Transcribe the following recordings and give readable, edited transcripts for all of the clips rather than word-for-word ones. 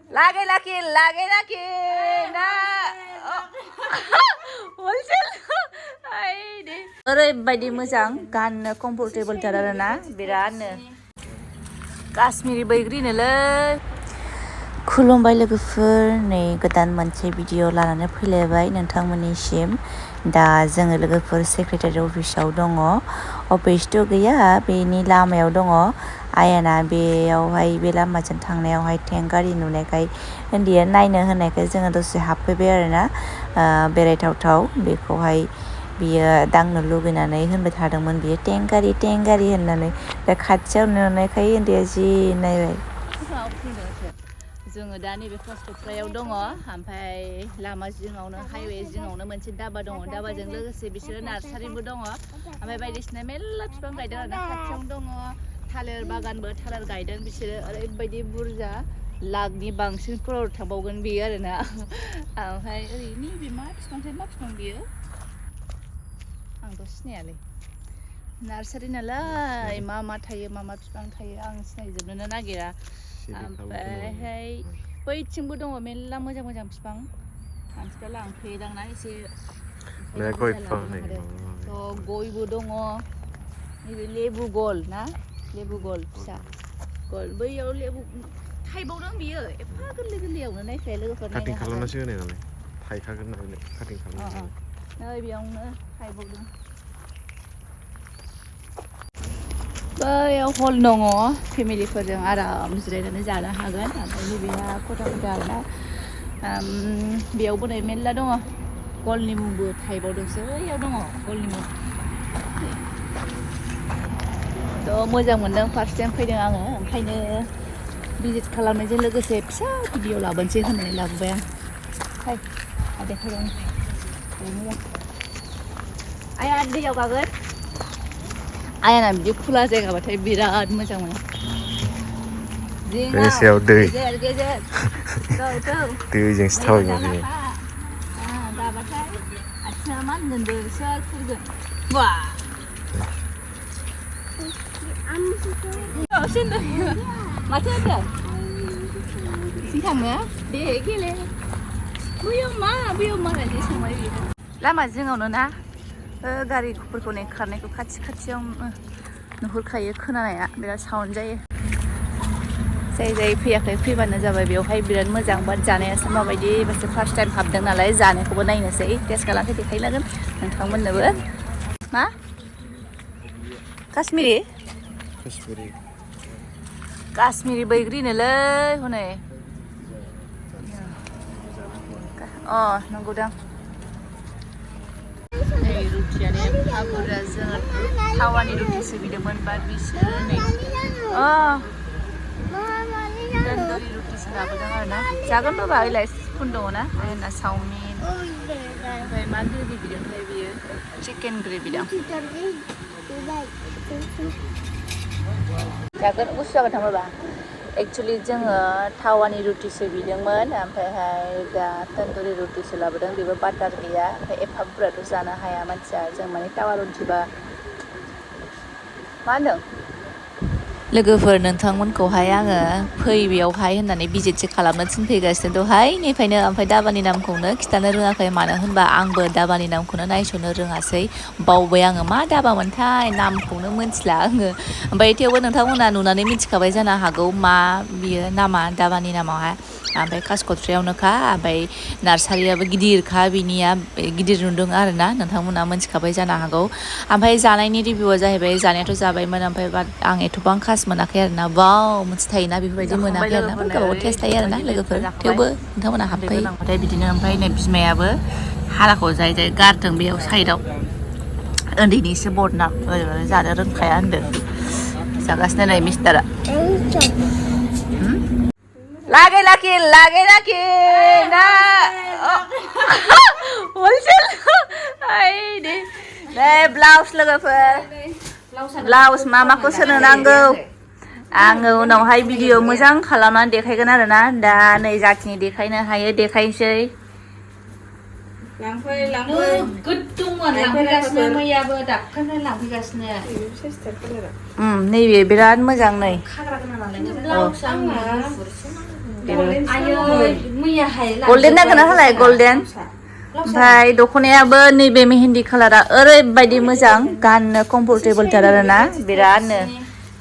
Lagi lagi na wholesale ay deh ओरैबायदि मोजां गाननो कम्फर्टेबल थार आरोना बिरादनो काश्मीरी बैग्रिनोलै खुलुमबाय लोगोफोर नै गोदान मोनसे भिडिअ लानानै फैलायबाय नोंथांमोननिसिम दा जोङो लोगोफोर सेक्रेटारि अफिसाव दङ अफिसथ' गैया बेनि लामायाव दङ आयाना बेयावहाय बे लामाजों थांनायावहाय टेंक गारि नुनायखाय उन्दैया नायनो होनायखाय जोङो दसे हाबफैबाय आरोना बेरायथावथाव बेखौहाय बियो दांनो लुगैनानै होनबाय थादोंमोन बियो टेंक गारि होननानै दा खाथियाव नुनायखाय उन्दैया जि नायबाय जोङो दा नैबे क'क्राझाराव दङ ओमफ्राय लामा जिङावनो हाइवे जिङावनो मोनसे दाबा दङ दाबाजों लोगोसे बिसोरो नार्सारिबो दङ ओमफ्राय बायदिसिना मेल्ला बिफां गायदों आरोना खाथियावनो दङ थालिर बागानबो थालिर गायदों बिसोरो ओरैबायदि बुरजा लाखनि बांसिन क्रर थांबावगोन बियो आरोना ओमफ्राय ओरैनो बे मा बिफां बियो आंथ' सिनायालै नार्सारि नालाय मा थायो मा बिफां थायो आं सिनायजोबनोनो नागिरा ओमफ्रायहाय बैथिंबो दङ मेल्ला मोजां बिफां मानसिफ्रा लांफैयोदांना एसे गयबो दङ नैबे लेबु गल ना लेबु गल फिसा गल बैयाव लेबु थाइबावदों बियो एफा गोरलैयावनो नायफाया लोगोफोर नायनो खालामनासो होनाय नालाय थाइखागोन नालाय काटिं खालामनासो नै बेयावनो थाइबावदों बैयाव हल दङ फेमिलिफोरजों आराम जिरायनानै जानो हागोन ओमफ्राय नैबेहा खथा आरोना बेयावबो नै मेल्ला दङ गल निमुबो थाइबावदोंसो बैयाव दङ गल निमु थ' मोजां मोनदों फार्स्ट टाइम फैदों आङो ओंखायनो भिजिट खालामनायजों लोगोसे फिसा भिडिअ लाबोनोसै होननानै लाबोबाय आं देखायदों आया दैयाव गागोन आयाना बिदि खुला जायगाबाथाय बिराद मोजां मोनो बेनि सायाव दै गेजेर दैजोंसो थाबायगोन बियो दाबाथाय आथिङा मा होनगोन सोर फुरगोन बा माथो होनदों सिं थाङो दे गेले बैयाव मा होननानै सोंबाय बियो लामा जिङावनो ना गारिफोरखौ नै खारनायखौ खाथियाव नुहुरखायो खोनानाया बिराद साउन्ड जायो जाय फैयाखै फैबानो जाबाय बेवहाय बिराद मोजां बाट जानायासो माबायदि एबारसो फार्स्ट टाइम हाबदों नालाय जानायखौबो नायनोसै टेस्ट खालामनानै देखायलागोन नोंथांमोननोबो मा काश्मीरी बैग्रिनोलै हनै नंगौदां रुटियानो एफा बुरजा जोङो थावानि रुटिसो बिदोंमोन बाट बिसोरो नै तन्दुरि रुटिसो लाबोदों आरोना जागोन बाबा ओइलाय स्पुन दङ ना आयना चावमिन ओमफ्राय मा ग्रेभि बिदोंथाय बियो चिकेन ग्रेभि दं जागोन गुसु जागोन थां बाबा एक्सुवेलि जोङो थावानि रुटिसो बिदोंमोन ओमफ्रायहाय दा तन्दुरि रुटिसो लाबोदों बेबो बाटार गैया ओमफ्राय एफा बुरजाथ' जानो हाया मानसिया जों माने थावा रुटिबा मा होनदों लोगोफोर नोंथांमोनखौहाय आङो फै बेयावहाय होननानै भिजिटसो खालामनो थिनफैगासिनो दहायनिफ्रायनो ओमफ्राय दाबानि नामखौनो खिथानो रोङाखै मानो होनबा आंबो दाबानि नामखौनो नायस'नो रोङासै बावबाय आङो मा दाबामोनथाय नामखौनो मोनथिला आङो ओमफ्राय थेवबो नोंथांमोना नुनानै मिथिखाबाय जानो हागौ मा बियो नामा दाबानि नामावहाय ओमफ्राय कासकट्रायावनोखा ओमफ्राय नार्सारियाबो गिदिरखा बिनिया गिदिर नुदों आरोना नोंथांमोना मोनथिखाबाय जानो हागौ ओमफ्राय जानायनि रिभिउआ जाहैबाय जानायाथ' जाबायमोन ओमफ्राय बाट आं एथ'बां खास मोनाखै आरोना बाव मोनसे थायोना बेफोरबायदि मोनाखै आरोना गावबागाव टेस्ट थायो आरोना लोगोफोर थेवबो नोंथांमोना हाबफै नांबाथाय बिदिनो ओमफ्राय नै बिमायाबो हाराखौ जाय गारदों बेयाव साइडआव उन्दैनिसो बदना जानो रोंखाया होनदों जागासिनो नै मिस्टारा लागे ना हलसेल दे ब्लाउस लोगोफोर ब्लाउस माखौ सोनो नांगौ आङो उनावहाय भिडिअ मोजां खालामनानै देखायगोन आरोना दा नै जाखिनि देखायनो हायो देखायनोसै नैबे बिराद मोजां नै गल्डेन नांगोन ना होलाय गल्डेन ओमफ्राय दख'नायाबो नैबे मेहेन्दी कालारा ओरैबायदि मोजां गाननो कमफर्टेबल थार आरोना बिरादनो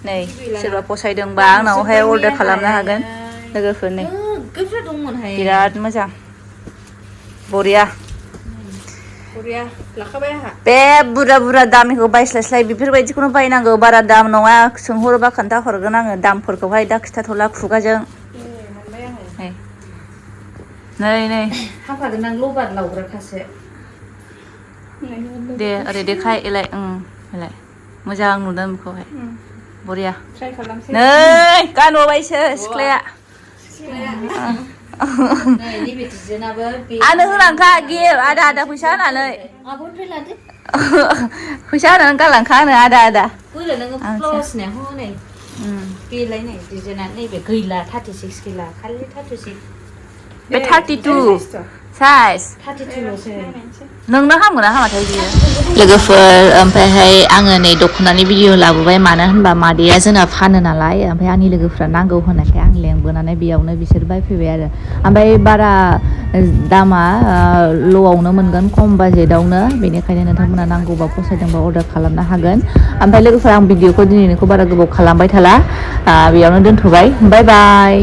नै सोरबा फसायदोंबा आंनावहाय अर्डार खालामनो हागोन लोगोफोर नै बिराद मोजां बरिया बे बुरजा दामिखौ बायस्लायस्लाय बेफोरबायदिखौनो बायनांगौ बारा दाम नङा सोंहरोबा खोन्था हरगोन आङो दामफोरखौहाय दा खिथाथ'ला खुगाजों नै हाफागोन आं लबार लावग्राखासो दे ओरै देखाय एलाय एलाय मोजां नुदों बेखौहाय बरिया नै गानबावबायसो सिख्लाया आंनो होलांखा गिफ्ट आदा फैसा होनानै फैसा होनानै गालांखा आंनो आदा बेलाय नै डिजाइना नैबे गैला 36 गैला खालि 36 बे 32 साइज 32 ल'सो नोंनो हामगोन ना हामाथाय बियो लोगोफोर ओमफ्रायहाय आङो नै दख'नानि भिडिअ लाबोबाय मानो होनबा मादैया जोंना फानो नालाय ओमफ्राय आंनि लोगोफ्रा नांगौ होननायखाय आं लेंबोनानै बेयावनो बिसोर बायफैबाय आरो ओमफ्राय बारा दामा ल'आवनो मोनगोन खम बाजेटावनो बेनिखायनो नोंथांमोना नांगौबा फसायदोंबा अर्डार खालामनो हागोन ओमफ्राय लोगोफोर आं भिडिअखौ दिनैनिखौ बारा गोबाव खालामबाय थाला बेयावनो दोनथ'बाय बाय बाय